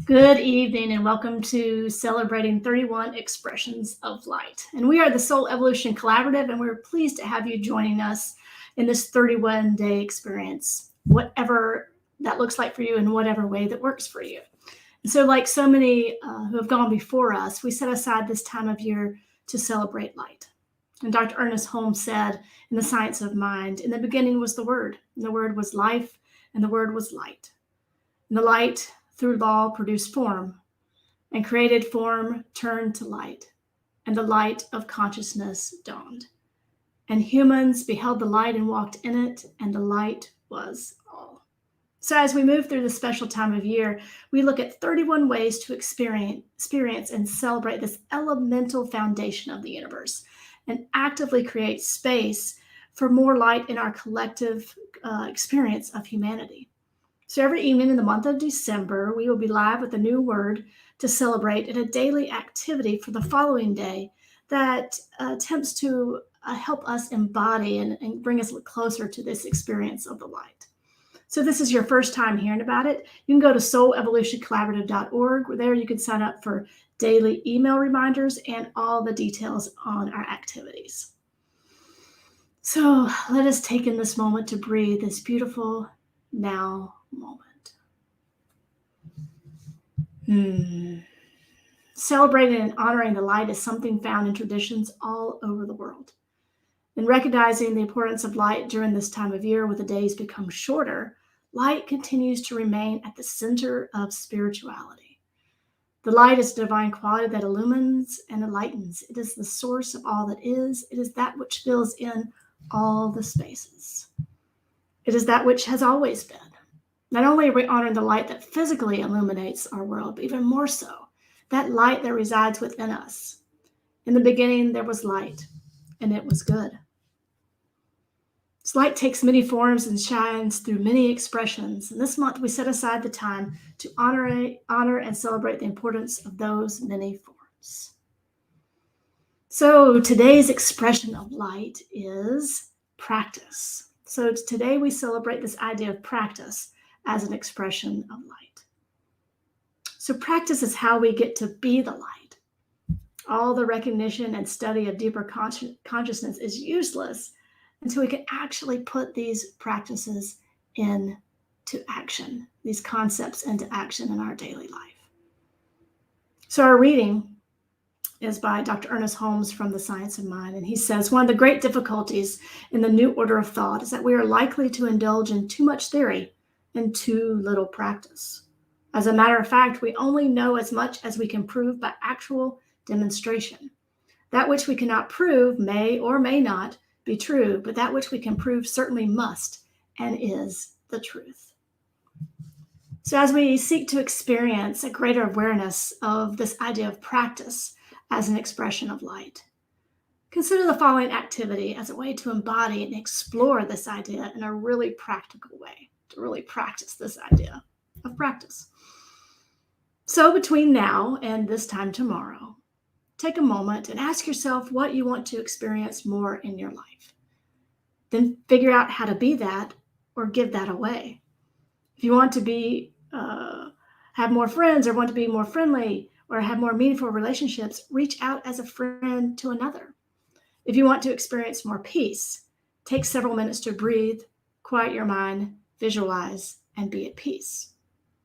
Good evening and welcome to Celebrating 31 Expressions of Light. And we are the Soul Evolution Collaborative, and we're pleased to have you joining us in this 31-day experience, whatever that looks like for you in whatever way that works for you. And so, like so many who have gone before us, we set aside this time of year to celebrate light. And Dr. Ernest Holmes said in The Science of Mind, in the beginning was the Word, and the Word was life, and the Word was light. And the light through law produced form, and created form turned to light, and the light of consciousness dawned. And humans beheld the light and walked in it, and the light was all. So as we move through this special time of year, we look at 31 ways to experience and celebrate this elemental foundation of the universe, and actively create space for more light in our collective experience of humanity. So every evening in the month of December, we will be live with a new word to celebrate and a daily activity for the following day that attempts to help us embody and bring us closer to this experience of the light. So if this is your first time hearing about it, you can go to soulevolutioncollaborative.org, where there you can sign up for daily email reminders and all the details on our activities. So let us take in this moment to breathe this beautiful now moment. Celebrating and honoring the light is something found in traditions all over the world. In recognizing the importance of light during this time of year, with the days become shorter, light continues to remain at the center of spirituality. The light is a divine quality that illumines and enlightens. It is the source of all that is. It is that which fills in all the spaces. It is that which has always been. Not only are we honoring the light that physically illuminates our world, but even more so, that light that resides within us. In the beginning, there was light, and it was good. This light takes many forms and shines through many expressions. And this month, we set aside the time to honor and celebrate the importance of those many forms. So today's expression of light is practice. So today we celebrate this idea of practice as an expression of light. So practice is how we get to be the light. All the recognition and study of deeper consciousness is useless until we can actually put these practices into action, these concepts into action in our daily life. So our reading is by Dr. Ernest Holmes from The Science of Mind. And he says, one of the great difficulties in the new order of thought is that we are likely to indulge in too much theory and too little practice. As a matter of fact, we only know as much as we can prove by actual demonstration. That which we cannot prove may or may not be true, but that which we can prove certainly must and is the truth. So as we seek to experience a greater awareness of this idea of practice as an expression of light, consider the following activity as a way to embody and explore this idea in a really practical way, to really practice this idea of practice. So between now and this time tomorrow, take a moment and ask yourself what you want to experience more in your life. Then figure out how to be that or give that away. If you want to be have more friends, or want to be more friendly, or have more meaningful relationships, reach out as a friend to another. If you want to experience more peace, take several minutes to breathe, quiet your mind, visualize, and be at peace.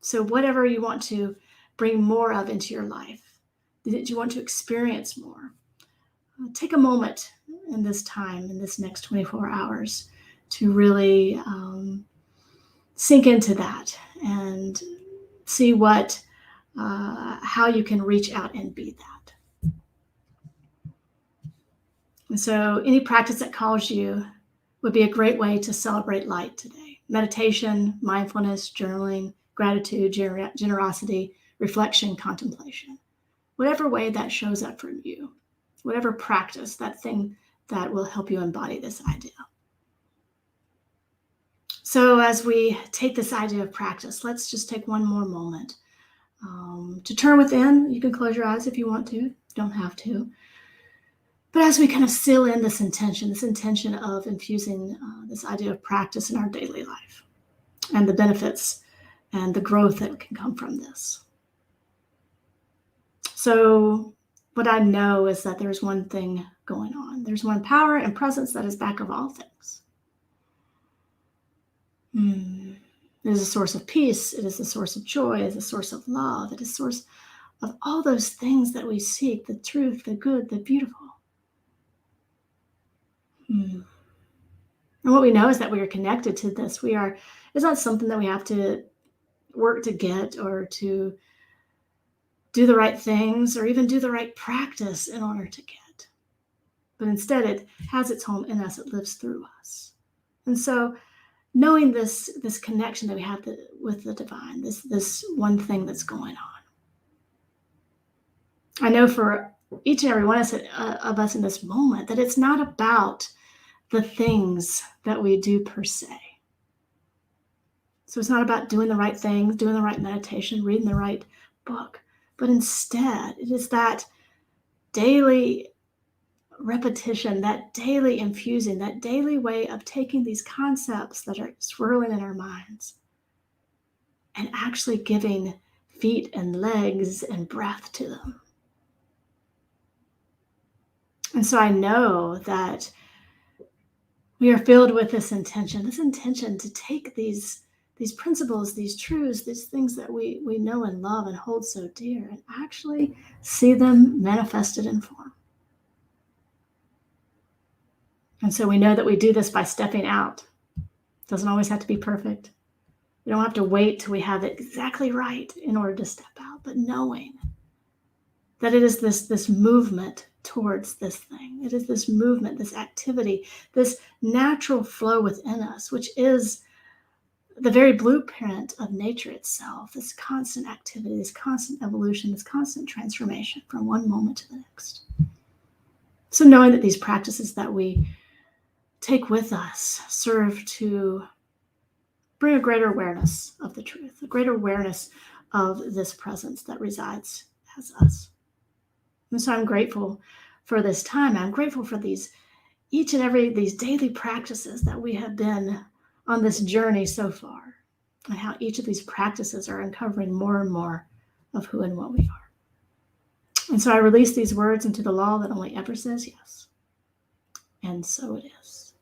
So whatever you want to bring more of into your life, that you want to experience more, take a moment in this time, in this next 24 hours, to really sink into that and see how you can reach out and be that. And so any practice that calls you would be a great way to celebrate light today. Meditation, mindfulness, journaling, gratitude, generosity, reflection, contemplation. Whatever way that shows up for you, whatever practice, that thing that will help you embody this idea. So as we take this idea of practice, let's just take one more moment to turn within. You can close your eyes if you want to, you don't have to. But as we kind of seal in this intention of infusing this idea of practice in our daily life and the benefits and the growth that can come from this. So what I know is that there's one thing going on. There's one power and presence that is back of all things. It is a source of peace. It is a source of joy. It is a source of love. It is a source of all those things that we seek, the truth, the good, the beautiful. And what we know is that we are connected to this. It's not something that we have to work to get or to do the right things or even do the right practice in order to get. But instead, it has its home in us. It lives through us. And so knowing this connection that we have with the divine, this one thing that's going on. I know for each and every one of us in this moment that it's not about the things that we do per se. So it's not about doing the right things, doing the right meditation, reading the right book, but instead it is that daily repetition, that daily infusing, that daily way of taking these concepts that are swirling in our minds and actually giving feet and legs and breath to them. And so I know that we are filled with this intention to take these principles, these truths, these things that we know and love and hold so dear, and actually see them manifested in form. And so we know that we do this by stepping out. It doesn't always have to be perfect. We don't have to wait till we have it exactly right in order to step out, but knowing that it is this movement towards this thing. It is this movement, this activity, this natural flow within us, which is the very blueprint of nature itself, this constant activity, this constant evolution, this constant transformation from one moment to the next. So knowing that these practices that we take with us serve to bring a greater awareness of the truth, a greater awareness of this presence that resides as us. And so I'm grateful for this time. I'm grateful for each and every these daily practices that we have been on this journey so far, and how each of these practices are uncovering more and more of who and what we are. And so I release these words into the law that only ever says yes. And so it is.